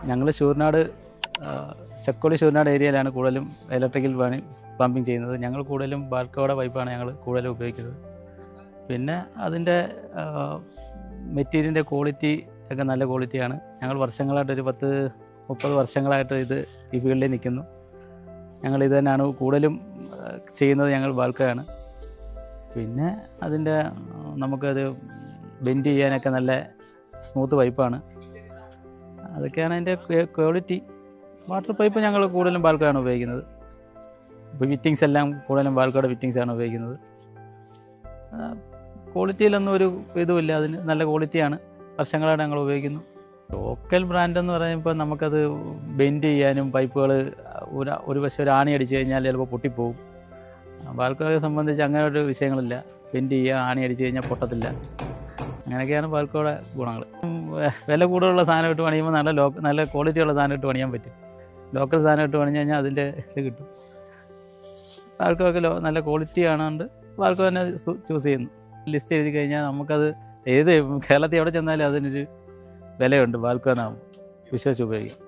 ഞങ്ങൾ ശൂർനാട് ചക്കോളി ശൂർനാട് ഏരിയയിലാണ് കൂടുതലും ഇലക്ട്രിക്കൽ പമ്പിങ് ചെയ്യുന്നത്. ഞങ്ങൾ കൂടുതലും ബാൽക്കോടെ പൈപ്പാണ് ഞങ്ങൾ കൂടുതലും ഉപയോഗിക്കുന്നത്. പിന്നെ അതിൻ്റെ മെറ്റീരിയലിൻ്റെ ക്വാളിറ്റി ഒക്കെ നല്ല ക്വാളിറ്റിയാണ്. ഞങ്ങൾ വർഷങ്ങളായിട്ട് ഒരു 10-30 വർഷങ്ങളായിട്ട് ഈ ഫീൽഡിൽ നിൽക്കുന്നു. ഞങ്ങൾ ഇത് തന്നെയാണ് കൂടുതലും ചെയ്യുന്നത്. ഞങ്ങൾ ബാൽക്കയാണ്. പിന്നെ അതിൻ്റെ നമുക്കത് ബെൻഡ് ചെയ്യാനൊക്കെ നല്ല സ്മൂത്ത് പൈപ്പാണ്. അതൊക്കെയാണ് അതിൻ്റെ ക്വാളിറ്റി. വാട്ടർ പൈപ്പ് ഞങ്ങൾ കൂടുതലും ബാൽക്കയാണ് ഉപയോഗിക്കുന്നത്. ഇപ്പോൾ ഫിറ്റിങ്സ് എല്ലാം കൂടുതലും ബാൽക്കോടെ ഫിറ്റിങ്സാണ് ഉപയോഗിക്കുന്നത്. ക്വാളിറ്റിയിലൊന്നും ഒരു ഇതുമില്ല, അതിന് നല്ല ക്വാളിറ്റിയാണ്. വർഷങ്ങളായിട്ട് ഞങ്ങൾ ഉപയോഗിക്കുന്നു. ലോക്കൽ ബ്രാൻഡ് എന്ന് പറയുമ്പോൾ നമുക്കത് ബെൻഡ് ചെയ്യാനും പൈപ്പുകൾ ഒരു വശം ഒരു ആണി അടിച്ചു കഴിഞ്ഞാൽ ചിലപ്പോൾ പൊട്ടിപ്പോവും. ബാൽക്കോയെ സംബന്ധിച്ച് അങ്ങനെ ഒരു വിഷയങ്ങളില്ല. ബെൻഡ് ചെയ്യുക, ആണി അടിച്ചു കഴിഞ്ഞാൽ പൊട്ടത്തില്ല. അങ്ങനെയൊക്കെയാണ് ബാൽക്കോയുടെ ഗുണങ്ങൾ. വില കൂടുതലുള്ള സാധനം ഇട്ട് പണിയുമ്പോൾ നല്ല ക്വാളിറ്റിയുള്ള സാധനം ഇട്ട് പണിയാൻ പറ്റും. ലോക്കൽ സാധനം ഇട്ട് പണിഞ്ഞു കഴിഞ്ഞാൽ അതിൻ്റെ ഇത് കിട്ടും. ബാൽക്കോയൊക്കെ നല്ല ക്വാളിറ്റി ആണുകൊണ്ട് ബാൽക്കോ തന്നെ ചൂസ് ചെയ്യുന്നു. ലിസ്റ്റ് എഴുതി കഴിഞ്ഞാൽ നമുക്കത് കേരളത്തിൽ എവിടെ ചെന്നാലും അതിനൊരു വിലയുണ്ട്. ബാൽക്കോ എന്നാകുമ്പോൾ വിശ്വസിച്ച് ഉപയോഗിക്കാം.